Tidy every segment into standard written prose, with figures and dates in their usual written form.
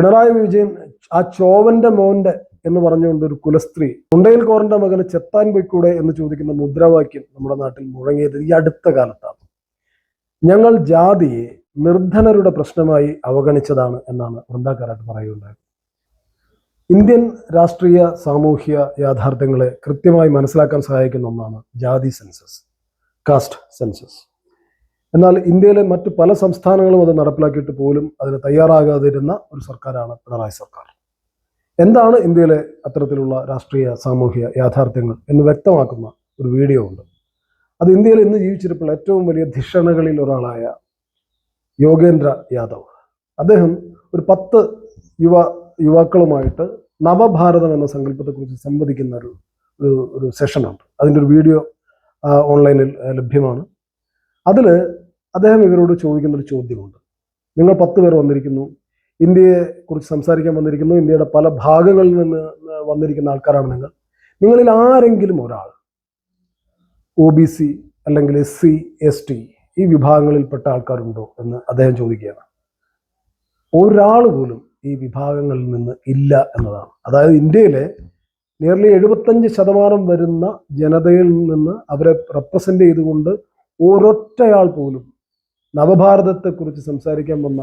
പിണറായി വിജയൻ ആ ചോവന്റെ മോന്റെ എന്ന് പറഞ്ഞുകൊണ്ട് ഒരു കുലസ്ത്രീ മുണ്ടയിൽ കോറിന്റെ മകന് ചെത്താൻ പോയിക്കൂടെ എന്ന് ചോദിക്കുന്ന മുദ്രാവാക്യം നമ്മുടെ നാട്ടിൽ മുഴങ്ങിയത് ഈ അടുത്ത കാലത്താണ്. ഞങ്ങൾ ജാതിയെ നിർധനരുടെ പ്രശ്നമായി അവഗണിച്ചതാണ് എന്നാണ് വൃന്ദാകാരാട്ട് പറയുകയുണ്ടായത്. ഇന്ത്യൻ രാഷ്ട്രീയ സാമൂഹ്യ യാഥാർത്ഥ്യങ്ങളെ കൃത്യമായി മനസ്സിലാക്കാൻ സഹായിക്കുന്ന ഒന്നാണ് ജാതി സെൻസസ്, കാസ്റ്റ് സെൻസസ്. എന്നാൽ ഇന്ത്യയിലെ മറ്റു പല സംസ്ഥാനങ്ങളും അത് നടപ്പിലാക്കിയിട്ട് പോലും അതിന് തയ്യാറാകാതിരുന്ന ഒരു സർക്കാരാണ് പിണറായി സർക്കാർ. എന്താണ് ഇന്ത്യയിലെ അത്തരത്തിലുള്ള രാഷ്ട്രീയ സാമൂഹ്യ യാഥാർത്ഥ്യങ്ങൾ എന്ന് വ്യക്തമാക്കുന്ന ഒരു വീഡിയോ ഉണ്ട്. അത് ഇന്ത്യയിൽ ഇന്ന് ജീവിച്ചിരിപ്പുള്ള ഏറ്റവും വലിയ ധിഷണകളിൽ ഒരാളായ യോഗേന്ദ്ര യാദവ്, അദ്ദേഹം ഒരു 10 യുവാക്കളുമായിട്ട് നവഭാരതം എന്ന സങ്കല്പത്തെക്കുറിച്ച് സംവദിക്കുന്ന ഒരു സെഷനുണ്ട്. അതിൻ്റെ ഒരു വീഡിയോ ഓൺലൈനിൽ ലഭ്യമാണ്. അതിൽ അദ്ദേഹം ഇവരോട് ചോദിക്കുന്നൊരു ചോദ്യമുണ്ട്. നിങ്ങൾ 10 പേർ വന്നിരിക്കുന്നു, ഇന്ത്യയെ കുറിച്ച് സംസാരിക്കാൻ വന്നിരിക്കുന്നു, ഇന്ത്യയുടെ പല ഭാഗങ്ങളിൽ നിന്ന് വന്നിരിക്കുന്ന ആൾക്കാരാണ് നിങ്ങളിൽ ആരെങ്കിലും ഒരാൾ OBC അല്ലെങ്കിൽ SC ST ഈ വിഭാഗങ്ങളിൽപ്പെട്ട ആൾക്കാരുണ്ടോ എന്ന് അദ്ദേഹം ചോദിക്കുകയാണ്. ഒരാൾ പോലും ഈ വിഭാഗങ്ങളിൽ നിന്ന് ഇല്ല എന്നതാണ്. അതായത് ഇന്ത്യയിലെ നിയർലി 75% വരുന്ന ജനതയിൽ നിന്ന് അവരെ റെപ്രസെന്റ് ചെയ്തുകൊണ്ട് ഒരൊറ്റയാൾ പോലും നവഭാരതത്തെക്കുറിച്ച് സംസാരിക്കാൻ വന്ന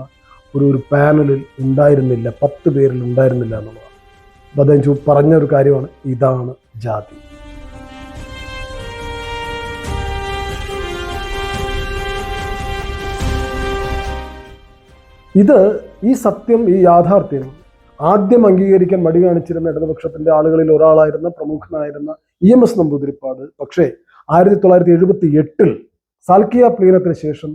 ഒരു പാനലിൽ ഉണ്ടായിരുന്നില്ല, 10 പേരിൽ ഉണ്ടായിരുന്നില്ല എന്നുള്ളതാണ്. അപ്പം അദ്ദേഹം പറഞ്ഞ ഒരു കാര്യമാണ്, ഇതാണ് ജാതി. ഈ സത്യം, ഈ യാഥാർത്ഥ്യം ആദ്യം അംഗീകരിക്കാൻ മടി കാണിച്ചിരുന്ന ഇടതുപക്ഷത്തിന്റെ ആളുകളിൽ ഒരാളായിരുന്ന പ്രമുഖനായിരുന്ന EMS നമ്പൂതിരിപ്പാട് പക്ഷേ 1978 സാൽക്കിയ പ്ലീനത്തിന് ശേഷം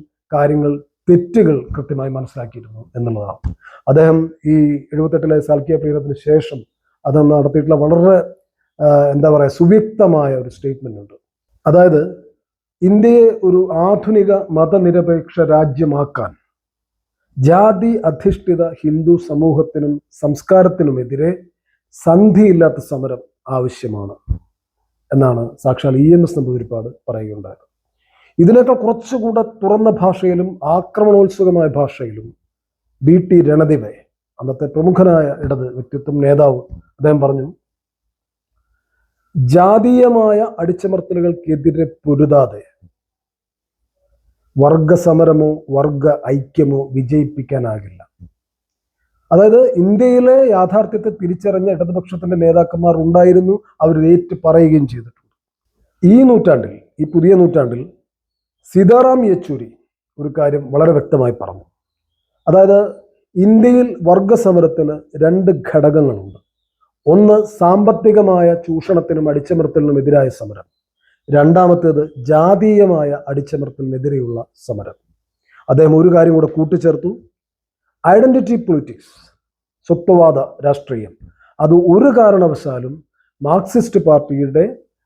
തെറ്റുകൾ കൃത്യമായി മനസ്സിലാക്കിയിരുന്നു എന്നുള്ളതാണ്. അദ്ദേഹം ഈ 78 സാൽക്കിയ പ്ലീനത്തിന് ശേഷം അത് നടത്തിയിട്ടുള്ള വളരെ സുവ്യക്തമായ ഒരു സ്റ്റേറ്റ്മെന്റ് ഉണ്ട്. അതായത് ഇന്ത്യയെ ഒരു ആധുനിക മതനിരപേക്ഷ രാജ്യമാക്കാൻ ജാതി അധിഷ്ഠിത ഹിന്ദു സമൂഹത്തിനും സംസ്കാരത്തിനുമെതിരെ സന്ധിയില്ലാത്ത സമരം ആവശ്യമാണ് എന്നാണ് സാക്ഷാൽ EMS നമ്പൂതിരിപ്പാട് പറയുകയുണ്ടായത്. ഇതിനേക്കാൾ കുറച്ചുകൂടെ തുറന്ന ഭാഷയിലും ആക്രമണോത്സുകമായ ഭാഷയിലും BT രണദിവെ, അന്നത്തെ പ്രമുഖനായ ഇടത് വ്യക്തിത്വം നേതാവ്, അദ്ദേഹം പറഞ്ഞു, ജാതീയമായ അടിച്ചമർത്തലുകൾക്കെതിരെ പൊരുതാതെ വർഗസമരമോ വർഗ ഐക്യമോ വിജയിപ്പിക്കാനാകില്ല. അതായത് ഇന്ത്യയിലെ യാഥാർത്ഥ്യത്തെ തിരിച്ചറിഞ്ഞ ഇടതുപക്ഷത്തിന്റെ നേതാക്കന്മാർ ഉണ്ടായിരുന്നു, അവർ ഏറ്റു പറയുകയും ചെയ്തിട്ടുണ്ട്. ഈ പുതിയ നൂറ്റാണ്ടിൽ സീതാറാം യെച്ചൂരി ഒരു കാര്യം വളരെ വ്യക്തമായി പറഞ്ഞു. അതായത് ഇന്ത്യയിൽ വർഗസമരത്തിന് 2 ഘടകങ്ങളുണ്ട്. ഒന്ന് സാമ്പത്തികമായ ചൂഷണത്തിനും അടിച്ചമർത്തലിനും എതിരായ സമരം, രണ്ടാമത്തേത് ജാതീയമായ അടിച്ചമർത്തലിനെതിരെയുള്ള സമരം. അദ്ദേഹം ഒരു കാര്യം കൂടെ കൂട്ടിച്ചേർത്തു, ഐഡന്റിറ്റി പൊളിറ്റിക്സ്, സ്വത്വവാദ രാഷ്ട്രീയം, അത് ഒരു കാരണവശാലും മാർക്സിസ്റ്റ് പാർട്ടിയുടെ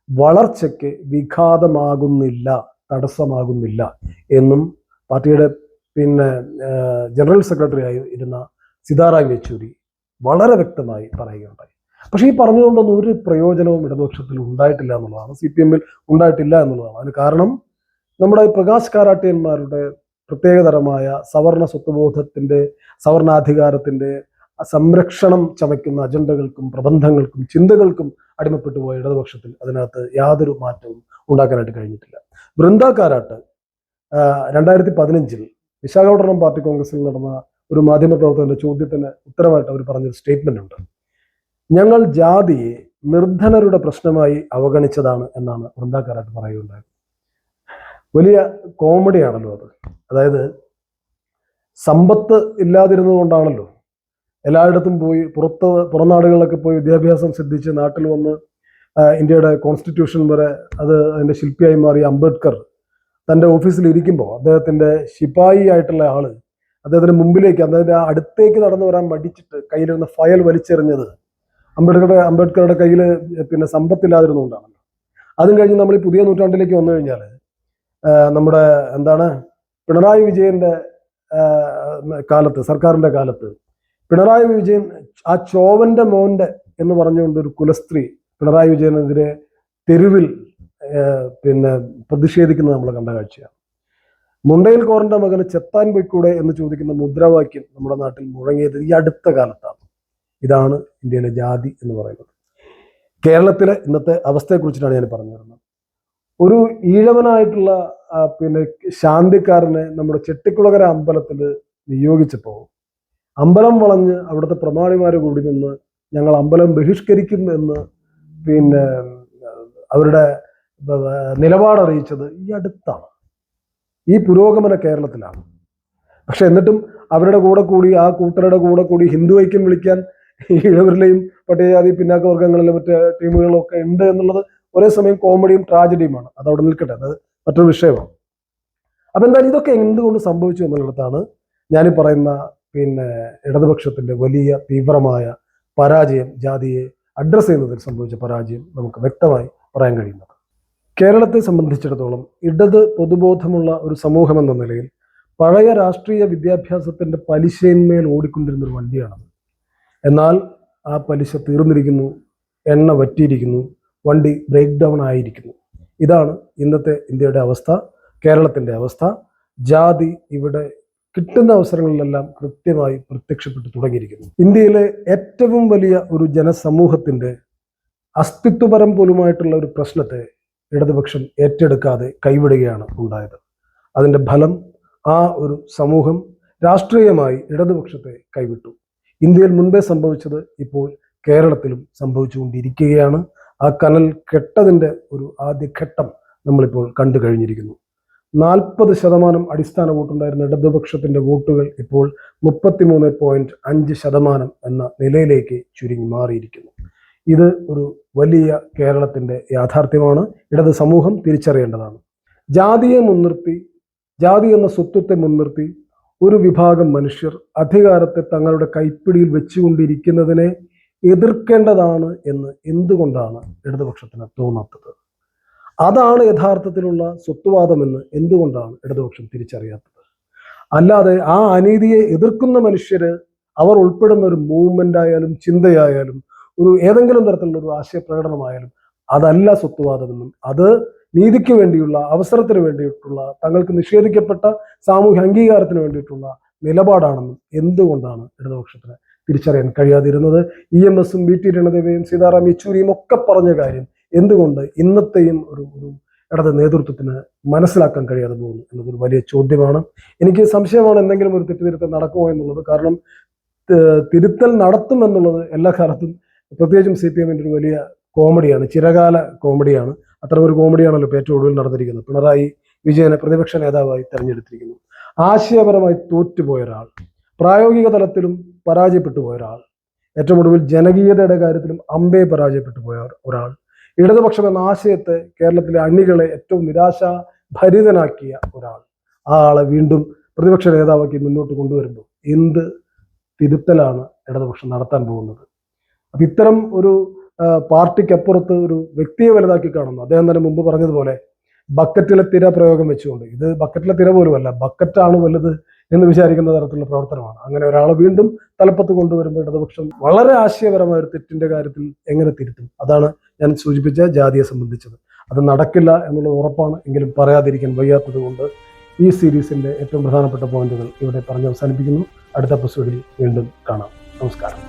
വളർച്ചയ്ക്ക് വിഘാതമാകുന്നില്ല, തടസ്സമാകുന്നില്ല എന്നും പാർട്ടിയുടെ ജനറൽ സെക്രട്ടറി ആയി ഇരുന്ന സീതാറാം യെച്ചൂരി വളരെ വ്യക്തമായി പറയുകയുണ്ടായി. പക്ഷെ ഈ പറഞ്ഞതുകൊണ്ടൊന്നും ഒരു പ്രയോജനവും ഇടതുപക്ഷത്തിൽ ഉണ്ടായിട്ടില്ല എന്നുള്ളതാണ്, CPM ഉണ്ടായിട്ടില്ല എന്നുള്ളതാണ്. അതിന് കാരണം നമ്മുടെ പ്രകാശ് കാരാട്ടിയന്മാരുടെ പ്രത്യേകതരമായ സവർണ സ്വത്വബോധത്തിന്റെ, സവർണാധികാരത്തിന്റെ സംരക്ഷണം ചമയ്ക്കുന്ന അജണ്ടകൾക്കും പ്രബന്ധങ്ങൾക്കും ചിന്തകൾക്കും അടിമപ്പെട്ടു പോയ ഇടതുപക്ഷത്തിൽ അതിനകത്ത് യാതൊരു മാറ്റവും ഉണ്ടാക്കാനായിട്ട് കഴിഞ്ഞിട്ടില്ല. വൃന്ദാകാരാട്ട് 2015 വിശാഖപട്ടണം പാർട്ടി കോൺഗ്രസിൽ നടന്ന ഒരു മാധ്യമപ്രവർത്തകന്റെ ചോദ്യത്തിന് ഉത്തരമായിട്ട് അവർ പറഞ്ഞൊരു സ്റ്റേറ്റ്മെന്റ് ഉണ്ട്. ഞങ്ങൾ ജാതിയെ നിർധനരുടെ പ്രശ്നമായി അവഗണിച്ചതാണ് എന്നാണ് വൃന്ദാകാരാട്ട് പറയുകയുണ്ടായത്. വലിയ കോമഡിയാണല്ലോ അത്. അതായത് സമ്പത്ത് ഇല്ലാതിരുന്നത് കൊണ്ടാണല്ലോ എല്ലായിടത്തും പോയി പുറംനാടുകളിലൊക്കെ പോയി വിദ്യാഭ്യാസം സിദ്ധിച്ച് നാട്ടിൽ വന്ന് ഇന്ത്യയുടെ കോൺസ്റ്റിറ്റ്യൂഷൻ വരെ അതിന്റെ ശില്പിയായി മാറിയ അംബേദ്കർ തൻ്റെ ഓഫീസിൽ ഇരിക്കുമ്പോൾ അദ്ദേഹത്തിന്റെ ശിപായി ആയിട്ടുള്ള ആള് അദ്ദേഹത്തിന്റെ മുമ്പിലേക്ക്, അദ്ദേഹത്തിന്റെ അടുത്തേക്ക് നടന്നു വരാൻ മടിച്ചിട്ട് കയ്യിലിരുന്ന ഫയൽ വലിച്ചെറിഞ്ഞത് അംബേദ്കറുടെ കയ്യിൽ സമ്പത്തില്ലാതിരുന്നുകൊണ്ടാണല്ലോ. അതും കഴിഞ്ഞ് നമ്മൾ ഈ പുതിയ നൂറ്റാണ്ടിലേക്ക് വന്നു കഴിഞ്ഞാൽ നമ്മുടെ പിണറായി വിജയന്റെ കാലത്ത്, സർക്കാരിന്റെ കാലത്ത് പിണറായി വിജയൻ ആ ചോവന്റെ മോന്റെ എന്ന് പറഞ്ഞുകൊണ്ട് ഒരു കുലസ്ത്രീ പിണറായി വിജയനെതിരെ തെരുവിൽ പ്രതിഷേധിക്കുന്നത് നമ്മൾ കണ്ട കാഴ്ചയാണ്. മുണ്ടയിൽ കോറിന്റെ മകന് ചെത്താൻ പോയിക്കൂടെ എന്ന് ചോദിക്കുന്ന മുദ്രാവാക്യം നമ്മുടെ നാട്ടിൽ മുഴങ്ങിയത് ഈ അടുത്ത കാലത്താണ്. ഇതാണ് ഇന്ത്യയിലെ ജാതി എന്ന് പറയുന്നത്. കേരളത്തിലെ ഇന്നത്തെ അവസ്ഥയെക്കുറിച്ചിട്ടാണ് ഞാൻ പറഞ്ഞു തരുന്നത്. ഒരു ഈഴവനായിട്ടുള്ള പിന്നെ ശാന്തിക്കാരനെ നമ്മുടെ ചെട്ടിക്കുളകര അമ്പലത്തിൽ നിയോഗിച്ചപ്പോൾ അമ്പലം വളഞ്ഞ് അവിടുത്തെ പ്രമാണിമാർ കൂടി നിന്ന് ഞങ്ങൾ അമ്പലം ബഹിഷ്കരിക്കും എന്ന് പിന്നെ അവരുടെ നിലപാടറിയിച്ചത് ഈ അടുത്താണ്, ഈ പുരോഗമന കേരളത്തിലാണ്. പക്ഷെ എന്നിട്ടും അവരുടെ കൂടെ കൂടി, ആ കൂട്ടരുടെ കൂടെ കൂടി ഹിന്ദു ഐക്യം വിളിക്കാൻ ഈഴവരിലെയും പട്ടികജാതി പിന്നാക്ക വർഗ്ഗങ്ങളിലെ മറ്റ് ടീമുകളും ഒക്കെ ഉണ്ട് എന്നുള്ളത് ഒരേ സമയം കോമഡിയും ട്രാജഡിയുമാണ്. അത് അവിടെ നിൽക്കട്ടെ, അത് മറ്റൊരു വിഷയമാണ്. അപ്പൊ എന്തായാലും ഇതൊക്കെ എന്തുകൊണ്ട് സംഭവിച്ചു എന്നുള്ളിടത്താണ് ഞാൻ പറയുന്ന പിന്നെ ഇടതുപക്ഷത്തിന്റെ വലിയ തീവ്രമായ പരാജയം, ജാതിയെ അഡ്രസ് ചെയ്യുന്നതിൽ സംഭവിച്ച പരാജയം നമുക്ക് വ്യക്തമായി പറയാൻ കഴിയുന്നത്. കേരളത്തെ സംബന്ധിച്ചിടത്തോളം ഇടത് പൊതുബോധമുള്ള ഒരു സമൂഹം എന്ന നിലയിൽ പഴയ രാഷ്ട്രീയ വിദ്യാഭ്യാസത്തിന്റെ പലിശയിന്മേൽ ഓടിക്കൊണ്ടിരുന്ന ഒരു വണ്ടിയാണത്. എന്നാൽ ആ പലിശ തീർന്നിരിക്കുന്നു, എണ്ണ വറ്റിയിരിക്കുന്നു, വണ്ടി ബ്രേക്ക് ഡൗൺ ആയിരിക്കുന്നു. ഇതാണ് ഇന്നത്തെ ഇന്ത്യയുടെ അവസ്ഥ, കേരളത്തിന്റെ അവസ്ഥ. ജാതി ഇവിടെ കിട്ടുന്ന അവസരങ്ങളിലെല്ലാം കൃത്യമായി പ്രത്യക്ഷപ്പെട്ടു തുടങ്ങിയിരിക്കുന്നു. ഇന്ത്യയിലെ ഏറ്റവും വലിയ ഒരു ജനസമൂഹത്തിന്റെ അസ്തിത്വപരം പോലുമായിട്ടുള്ള ഒരു പ്രശ്നത്തെ ഇടതുപക്ഷം ഏറ്റെടുക്കാതെ കൈവിടുകയാണ് ഉണ്ടായത്. അതിന്റെ ഫലം ആ ഒരു സമൂഹം രാഷ്ട്രീയമായി ഇടതുപക്ഷത്തെ കൈവിട്ടു. ഇന്ത്യയിൽ മുൻപേ സംഭവിച്ചത് ഇപ്പോൾ കേരളത്തിലും സംഭവിച്ചുകൊണ്ടിരിക്കുകയാണ്. ആ കനൽ കെട്ടതിൻ്റെ ഒരു ആദ്യഘട്ടം നമ്മളിപ്പോൾ കണ്ടു കഴിഞ്ഞിരിക്കുന്നു. 40% അടിസ്ഥാന വോട്ടുണ്ടായിരുന്ന ഇടതുപക്ഷത്തിന്റെ വോട്ടുകൾ ഇപ്പോൾ 33.5% എന്ന നിലയിലേക്ക് ചുരുങ്ങി മാറിയിരിക്കുന്നു. ഇത് ഒരു വലിയ കേരളത്തിന്റെ യാഥാർത്ഥ്യമാണ്. ഇടത് സമൂഹം തിരിച്ചറിയേണ്ടതാണ്. ജാതിയെ മുൻനിർത്തി, ജാതി എന്ന സ്വത്വത്തെ മുൻനിർത്തി ഒരു വിഭാഗം മനുഷ്യർ അധികാരത്തെ തങ്ങളുടെ കൈപ്പിടിയിൽ വെച്ചുകൊണ്ടിരിക്കുന്നതിനെ എതിർക്കേണ്ടതാണ് എന്ന് എന്തുകൊണ്ടാണ് ഇടതുപക്ഷത്തിന് തോന്നാത്തത്? അതാണ് യഥാർത്ഥത്തിലുള്ള സ്വത്വവാദമെന്ന് എന്തുകൊണ്ടാണ് ഇടതുപക്ഷം തിരിച്ചറിയാത്തത്? അല്ലാതെ ആ അനീതിയെ എതിർക്കുന്ന മനുഷ്യര്, അവർ ഉൾപ്പെടുന്ന ഒരു മൂവ്മെന്റ് ആയാലും ചിന്തയായാലും ഒരു ഏതെങ്കിലും തരത്തിലുള്ള ഒരു ആശയപ്രകടനമായാലും അതല്ല സ്വത്വവാദമെന്നും അത് നീതിക്ക് വേണ്ടിയുള്ള, അവസരത്തിന് വേണ്ടിയിട്ടുള്ള, തങ്ങൾക്ക് നിഷേധിക്കപ്പെട്ട സാമൂഹ്യ അംഗീകാരത്തിന് വേണ്ടിയിട്ടുള്ള നിലപാടാണെന്നും എന്തുകൊണ്ടാണ് ഇടതുപക്ഷത്തിന് തിരിച്ചറിയാൻ കഴിയാതിരുന്നത്? EMSഉം VT രണദേവയും സീതാറാം യെച്ചൂരിയും ഒക്കെ പറഞ്ഞ കാര്യം എന്തുകൊണ്ട് ഇന്നത്തെയും ഒരു ഇടത് നേതൃത്വത്തിന് മനസ്സിലാക്കാൻ കഴിയാതെ പോകുന്നു എന്നതൊരു വലിയ ചോദ്യമാണ്. എനിക്ക് സംശയമാണ് എന്തെങ്കിലും ഒരു തെറ്റുതിരുത്തൽ നടക്കുമോ എന്നുള്ളത്. കാരണം തിരുത്തൽ നടത്തും എന്നുള്ളത് എല്ലാ കാലത്തും, പ്രത്യേകിച്ചും CPMന്റെ ഒരു വലിയ കോമഡിയാണ്, ചിരകാല കോമഡിയാണ്. അത്തരം ഒരു കോമഡിയാണല്ലോ ഏറ്റവും ഒടുവിൽ നടന്നിരിക്കുന്നത്. പിണറായി വിജയനെ പ്രതിപക്ഷ നേതാവായി തെരഞ്ഞെടുത്തിരിക്കുന്നു. ആശയപരമായി തോറ്റുപോയ ഒരാൾ, പ്രായോഗിക തലത്തിലും പരാജയപ്പെട്ടു പോയ ഒരാൾ, ഏറ്റവും ഒടുവിൽ ജനകീയതയുടെ കാര്യത്തിലും അമ്പേ പരാജയപ്പെട്ടു പോയ ഒരാൾ, ഇടതുപക്ഷം എന്ന ആശയത്തെ കേരളത്തിലെ അണികളെ ഏറ്റവും നിരാശാഭരിതനാക്കിയ ഒരാൾ, ആ ആളെ വീണ്ടും പ്രതിപക്ഷ നേതാവാക്കി മുന്നോട്ട് കൊണ്ടുവരുമ്പോൾ എന്ത് തിരുത്തലാണ് ഇടതുപക്ഷം നടത്താൻ പോകുന്നത്? അപ്പൊ ഇത്തരം ഒരു പാർട്ടിക്കപ്പുറത്ത് ഒരു വ്യക്തിയെ വലുതാക്കി കാണുന്നു. അദ്ദേഹം തന്നെ മുമ്പ് പറഞ്ഞതുപോലെ ബക്കറ്റിലെ തിര പ്രയോഗം വെച്ചുകൊണ്ട്, ഇത് ബക്കറ്റിലെ തിര പോലുമല്ല, ബക്കറ്റാണ് വലുത് എന്ന് വിചാരിക്കുന്ന തരത്തിലുള്ള പ്രവർത്തനമാണ്. അങ്ങനെ ഒരാളെ വീണ്ടും തലപ്പത്ത് കൊണ്ടുവരുമ്പോൾ ഇടതുപക്ഷം വളരെ ആശയപരമായ ഒരു തെറ്റിന്റെ കാര്യത്തിൽ എങ്ങനെ തിരുത്തും? അതാണ് ഞാൻ സൂചിപ്പിച്ച ജാതിയെ സംബന്ധിച്ചത്. അത് നടക്കില്ല എന്നുള്ളത് ഉറപ്പാണ്. എങ്കിലും പറയാതിരിക്കാൻ വയ്യാത്തത് കൊണ്ട് ഈ സീരീസിന്റെ ഏറ്റവും പ്രധാനപ്പെട്ട പോയിന്റുകൾ ഇവിടെ പറഞ്ഞ് അവസാനിപ്പിക്കുന്നു. അടുത്ത എപ്പിസോഡിൽ വീണ്ടും കാണാം. നമസ്കാരം.